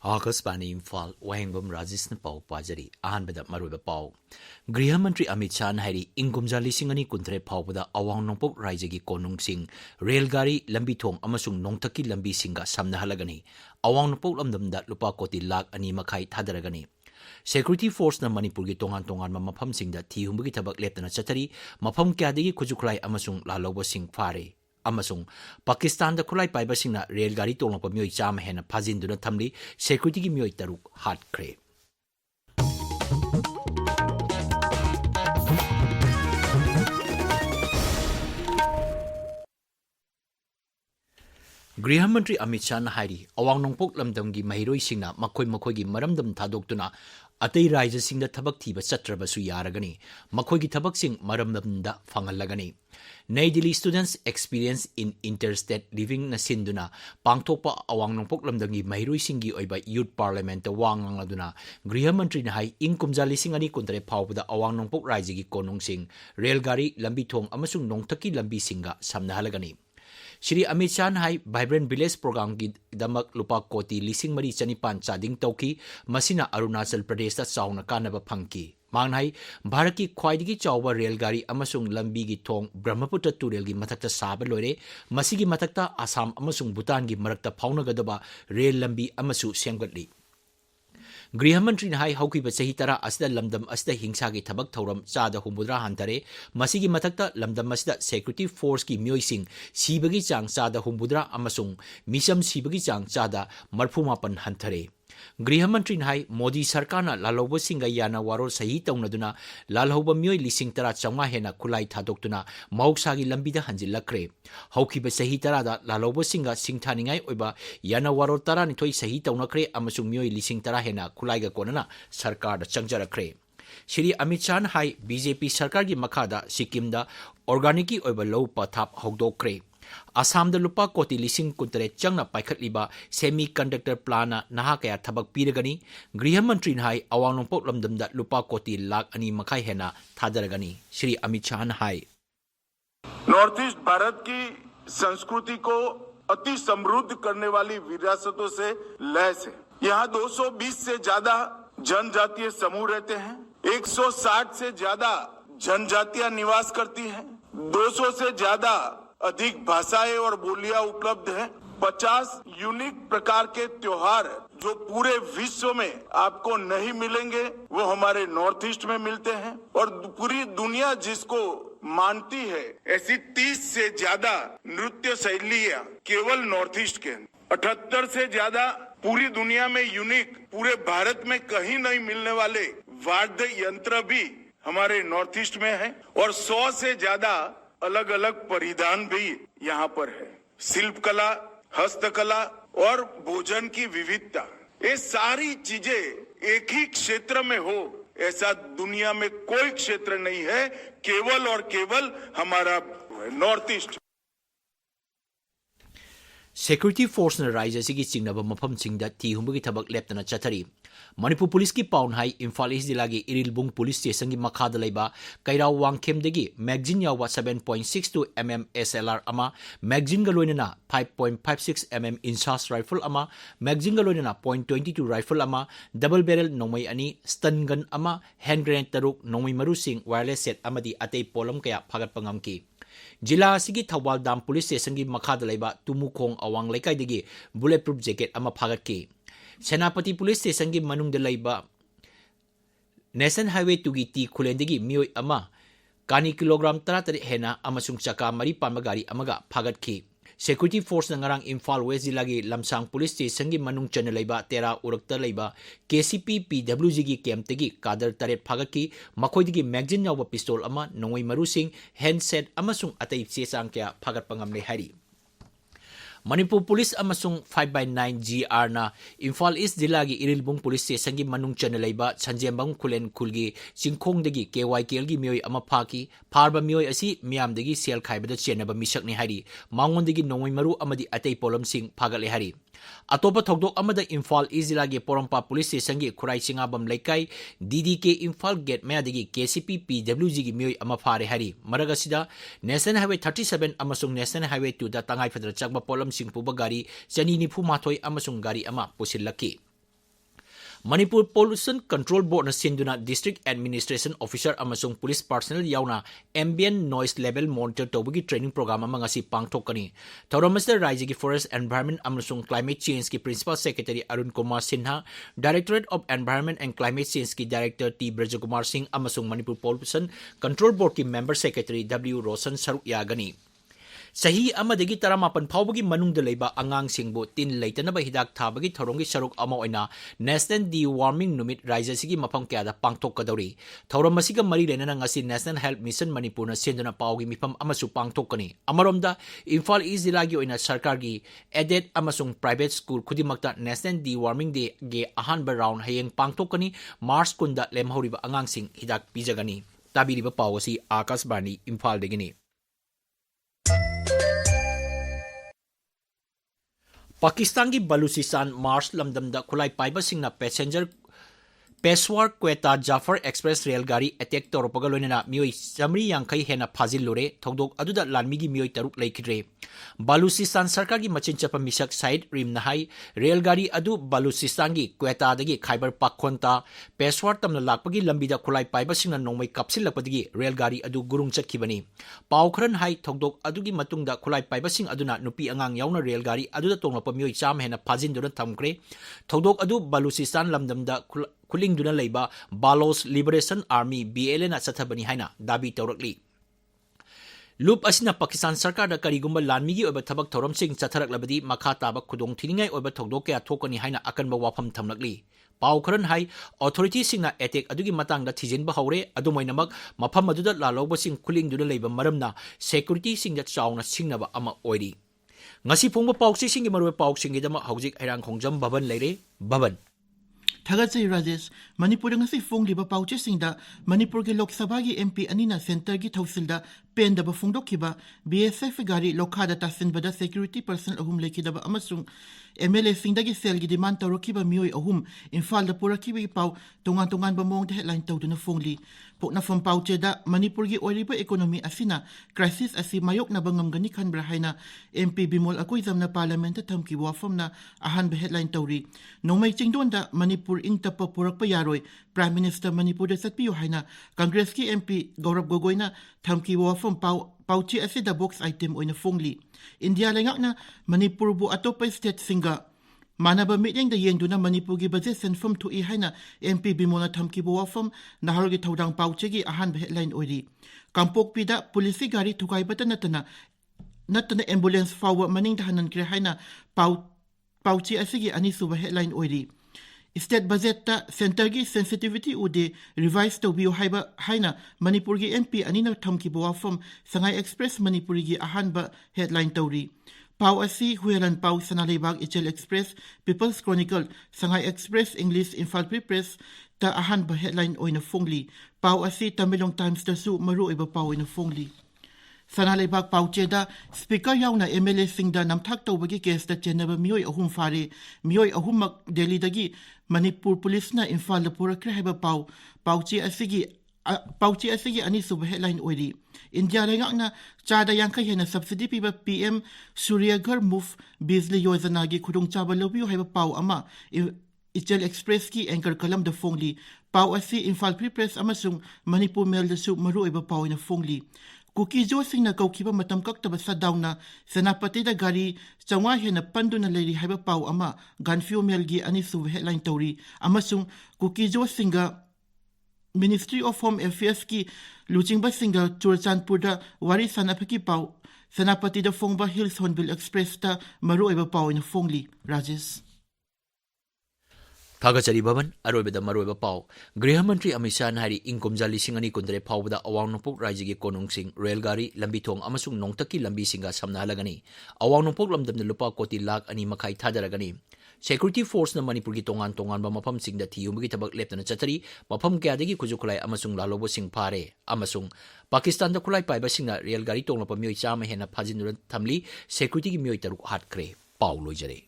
आकाशवाणी इम्फाल वाहेंगम राजेश पाव पाजरी अहनबद मरुब पाव गृह मंत्री अमित शाह हाई इंकुमजा लिसिंग अनि कुंथरे फावदा अवांग नोंपोक राज्य कोनुंगसिंग रेलगाड़ी लंबी थोंग अमसुंग नोंथकी लंबी सिंगा समनहलगनी अवांग नोंपोक लमदमदा लुपा कोटी लाख अनि मखाई थादरगनी सेक्यूरिटी फोर्स न मणिपुर की तोंगान तोंगान मफम सिंगदा थी हुंबगी थबक लेपतना चतरी मफम क्यादगी खुजुखलाई अमसुंग लालौब सिंग फारे अमसुंग पाकिस्तान द खुलाई पाइबसिंगना रेलगाड़ी तोंगप मियोई चाम हेन फाजिंदुना थमली सेक्यूरिटी की मियोई तरुक हाटख्रे गृह मंत्री अमित शाह हाई अवांग नोंपोक लमदम की महिरोई सिंगना मखोई मखोई की मरमदम थादोक्तुना अतई राज्य सिंह थबक थीब चत्रबसु यारगनी मखोई की थबक सिंह मरमदम फंगलगनी New Delhi students experience in interstate living नसिंदुना पांगथोप अवांग नोंपोक लमदम की महिरोई सिंह की ओइबा यूथ पार्लियामेंट वांगलदुना गृह मंत्री ने हाई इंग कुमजा लिसिंग अनि कुंतरे फावदा अवांग नोंपोक राज्य की कोनुंग सिंह रेलगाड़ी लंबी थोंग अमसुंग नोंथकी लंबी सिंगा समनहलगनी श्री अमित शाह हाई वाइब्रेंट विलेज प्रोग्राम की दमक लुपा कोटी लिसिंग मरी चनिपान चादिंग तौकी मसिना अरुणाचल प्रदेश चाउना कानब फंकी मांगनाई भारत की ख्वाइदगी चाउबा रेलगाड़ी अमसुंग लंबी की थोंग ब्रह्मपुत्र तुरेल की मथक्ता साब लोरे मसिगी मथक्ता आसाम अमसुंग भूटान की मरक्ता फाउनगदबा रेल लंबी अमसु सेंगतली गृह मंत्री ने हौकीब चही तरा असिदा लमदम असिदा हिंसा की थबक थौरम चादा हुमुद्रा हंतरे मसिगी मथक्ता लमदम असिदा सेक्यूरिटी फोर्स की मियोइसिंग सीबगी चांग चादा हुमुद्रा अमसुंग मिसम सीबगी चांग चादा मरफुमापन हंतरे गृह मंत्री ने मोदी सरकार लालौब सिंह याना वारोल सही तौनदुना लालहौब मियोई लिसिंग तरा चौंगा हेना खुलाई थादोक्तुना मौसागी लंबीदा हंजिल्लख्रे हौकीब सही तरादा लालौब सिंह सिंगथानिंगाई ओइबा याना वारोल तरा निथोई सही तौनख्रे अमसुंग मियोई लिसिंग तरा हेना खुलाईगा कोनना सरकार चंगजरख्रे श्री अमित शाह हाई बीजेपी सरकार की मखादा सिक्किम ऑर्गेनिक की ओइबा लौ पथाप हौदोक्रे आसाम लुपा कोटी लिसिंग कुंतरे चंगना पाइखटलिबा सेमी कंडक्टर प्लान नहा कया थबक पीरगनी गृह मंत्री हाई अवांग नोंपोक लमदमदा लुपा कोटी लाख अनि मखाई हेना थादरगनी श्री अमित शाह हाई नॉर्थ ईस्ट भारत की संस्कृति को अति समृद्ध करने वाली विरासतों से लैस है। यहाँ 220 से ज्यादा जनजातीय समूह रहते हैं, 160 से ज्यादा जनजातियां निवास करती हैं, 200 से ज्यादा अधिक भाषाएं और बोलियां उपलब्ध हैं, 50 यूनिक प्रकार के त्योहार जो पूरे विश्व में आपको नहीं मिलेंगे वो हमारे नॉर्थ ईस्ट में मिलते हैं और पूरी दुनिया जिसको मानती है ऐसी 30 से ज्यादा नृत्य शैलियां केवल नॉर्थ ईस्ट के 78 से ज्यादा पूरी दुनिया में यूनिक पूरे भारत में कहीं नहीं मिलने वाले वाद्य यंत्र भी हमारे नॉर्थ ईस्ट में है और 100 से ज्यादा अलग अलग परिधान भी यहाँ पर है। शिल्प कला, हस्तकला और भोजन की विविधता, ये सारी चीजें एक ही क्षेत्र में हो ऐसा दुनिया में कोई क्षेत्र नहीं है, केवल और केवल हमारा नॉर्थ ईस्ट। सेक्यूरिटी फोर्स ने राज्य की चिंगनब मफम सिंगदा थी हुंबगी थबक लेपतना चथरी मणिपुर पुलिस की पाउन हाई इम्फाल ईस्ट जिला की इरिलबुंग पुलिस स्टेशन की मखाद लेबा कैराव वांगखेमदगी मैगजीन यावा 7.62 mm SLR अमा मैगजीन गलोइनना 5.56 mm इंसास राइफल अमा मैगजीन गलोइनना .22 राइफल अमा डबल बैरल नोमई अनि स्टन गन अमा हैंड ग्रेनेड तरुक नोमई मरुसिंग वायरलेस सेट अमदी अतई पोलम कया फागत पंगमकी जिला की थौबाल दाम पुलिस स्टेशन की मखाद लेबा तुमुखोंग अवांग लेकाइदगी बुलेट प्रूफ जैकेट अमा फागतकी सेनापति पुलिस स्टेशन की मनुंग लेबा नेशनल हाईवे 2 की टी खुलेंदगी मियोई अमा कानी किलोग्राम 13 हेना अमसुंग चका मरी पामा गाड़ी अमगा फागतकी सेक्यूरिटी फोर्स नंगरांग इम्फाल वेस्ट जिला की लमसांग पुलिस स्टेशन की मनुंग चन लेबा तेरा उरक्ता लेबा KCP PWG की कैंपतगी कादर तरेट फागतकी मखोइदगी मैगजीन यावा पिस्तौल अमा नोंगई मरुसिंग हैंडसेट अमसुंग अतई चेचांग क्या फागत पंगमले हारी मणिपुर पुलिस अमसुंग 5/9 GR ना इम्फाल ईस्ट जिला की इरिलबुंग पुलिस स्टेशन की मनुंग चन लेबा संजेंबंग खुलेन खुलगी चिंखोंगदगी KYKL की मियोई अमा फाकी फारबा मियोई असी मियामदगी सेल खाइबदा चेनबा मिसकनी हारी मांगोंदगी नोंगई मरु अमदी अतई पोलम सिंह फागले हारी अतोप थौदोक अमदा इम्फाल ईस्ट जिला की पोरंपा पुलिस स्टेशन की खुराई सिंगाबम लेकाई DDK इम्फाल गेट मयादगी KCP PWG की मियोई अमा फारे हारी मरग असिदा नेशनल हाईवे 37 अमसुंग नेशनल हाईवे 2 तंगाई फदर चकबा पोलम सिंह पुबा गाड़ी 294 अमसुंग गाड़ी अमा पुसिल्लकी Manipur Pollution Control Board na sinduna District Administration Officer amasung Police Personnel yauna ambient noise level monitor tawbagi training program ama ngasi pangthokani. Thauramasta Rajya ki Forest Environment amasung Climate Change ki Principal Secretary Arun Kumar Sinha, Directorate of Environment and Climate Change ki Director T. Brajakumar Singh amasung Manipur Pollution Control Board ki Member Secretary W. Rosan Saruk Yagani. Sahi amadagi taramapan phawbagi manungda leiba angang singbu tin leitanaba hidak thabagi thorongi saruk ama oina National De-warming Numit Rajya sigi mafam kya da pangthokadori. Thorom masiga mari lenana ngasi National Health Mission Manipur na senduna pawgi mifam amasu pangthokani. Amaromda Imphal East Jilagi oina sarkargi aided amasung private school khudimakta National De-warming Day ge ahanba round hayeng pangthokani March kunda lemhoriba angang sing hidak pijagani. Tabiriba pawasi Akashbani Imphal degini. Pakistan ki Baluchistan Mars lamdamda khulai paiba singna passenger Peshawar Quetta Jafar Express railgari attack toropaga loinana mioi samri yankai hena phajil lore thogdok aduda lanmigi mioi taruk leikidre. Baluchistan sarkar gi machin chapa misak side rim nahai railgari adu Baluchistan gi Quetta dagi Khyber Pakhtunkhwa Peshawar tamna lakpagi lambida khulai paiba singna nongmai kapsilapadi railgari adu gurung chatkibani. Paukhran hai thogdok adugi matungda khulai paiba sing aduna nupi angang yauna railgari aduda tonglapa mioi cham hena phajin duna thamkre. Thogdok adu Baluchistan lamdamda Kuling duna leiba Balos Liberation Army BLN at sathabani haina dabi tawrakli. Loop asina Pakistan sarkar da karigumba lanmigi oba thabak thoram sing chatharak labadi makha taba khudong thiningai oba thogdok kya thokani haina akanba wafam thamlakli. Pau kharan hai authority singna attack adugi matangda thijinba haure adumoinamak mafam aduda laloba sing kuling duna leiba maramna security singda chawna singnaba ama oiri. Ngasi phongba pauksi singi maruwe pauksing gidama haujik Heirangkhongjam Bhavan leire Bhavan. Thagatsai Rajesh, Manipur ngasi fong liba pauche singda Manipur ke Lok Sabha gi MP anina center gi thausilda pen da bafungdok kiba BSF gari lokhada tasin bada security person ahum lekida ba amasung MLA singda gi sel gi demand tawrokiba mioi ahum Imphal da purakibi pau tungan ba mong headline tawduna fongli pokna from pauche da Manipur gi oiriba economy asina crisis asi mayok na bangam gani khan brahaina MP Bimol Akuizam na parliament thamki wafam na ahan ba headline tawri nomai chingdon da Manipur ing tapa purak pa yaroi Prime Minister Manipur da satpiyo haina Congress ki MP Gaurav Gogoi na thamki wafam pauchi ase da box item oina fongli India lengak na Manipur bu atopa state singa manaba meeting da yengduna Manipur gi budget senfam tu I haina MP Bimona thamki wafam nahar gi thodang pauchi gi ahan ba headline oiri kampok pida police gari thukai bata natana ambulance forward maning da hanan kre haina pauchi ase gi ani suba headline oiri State budget ta center gi sensitivity ude revise to bio haiba haina Manipur gi MP anina thamki bawa from Sangai Express Manipur gi ahan ba headline tawri Pau asi huelan pau sanalibag HL Express People's Chronicle Sangai Express English Imphal Press ta ahan ba headline oina fongli Pau asi Tamilong Times ta su maru iba pau oina fongli Sanalibag pauche da speaker yauna MLA singda namthak tawbagi case da chenaba mioi ahum fare mioi ahum mak Delhi dagi Manipur police na Imphal da pura kreheba pauche asigi ani sub headline oiri India lengak na chada yangkai hena subsidy piba PM Surya Ghar Move Bizli Yojana gi khudong chaba lobiyo haiba pau ama HL Express ki anchor kalam da fongli pau asi Imphal Press amasung Manipur Mail da su maru iba pau ina fongli Kuki jo sing na kaukiba matam kakta basa down na senapati da gari changwa hena pandu na leiri haiba pau ama ganfio melgi ani su headline tawri amasung kuki jo singa Ministry of Home Affairs ki luching ba singa Churchandpur da wari sanapaki pau senapati da fongba Hills Hornbill Express ta maru iba pau ina fongli Rajesh Thagachari Bhavan aroibada maroiba pau Griha Mantri Amit Shah hari ingkomja lising ani kundre phawbada awang nopok rajya gi konung sing railgari lambi thong amasung nongtaki lambi singa samna halagani awang nopok lamdamna lupa koti lakh ani makhai thadaragani Security Force na Manipur gi tongan ba mafam singda thiyumgi tabak leptana chatari mafam kyadagi kujukulai amasung lalobo sing phare amasung Pakistan da kulai paiba singna railgari tonglapa mioi chama hena phajinura thamli security gi mioi taruk hatkre pau loijare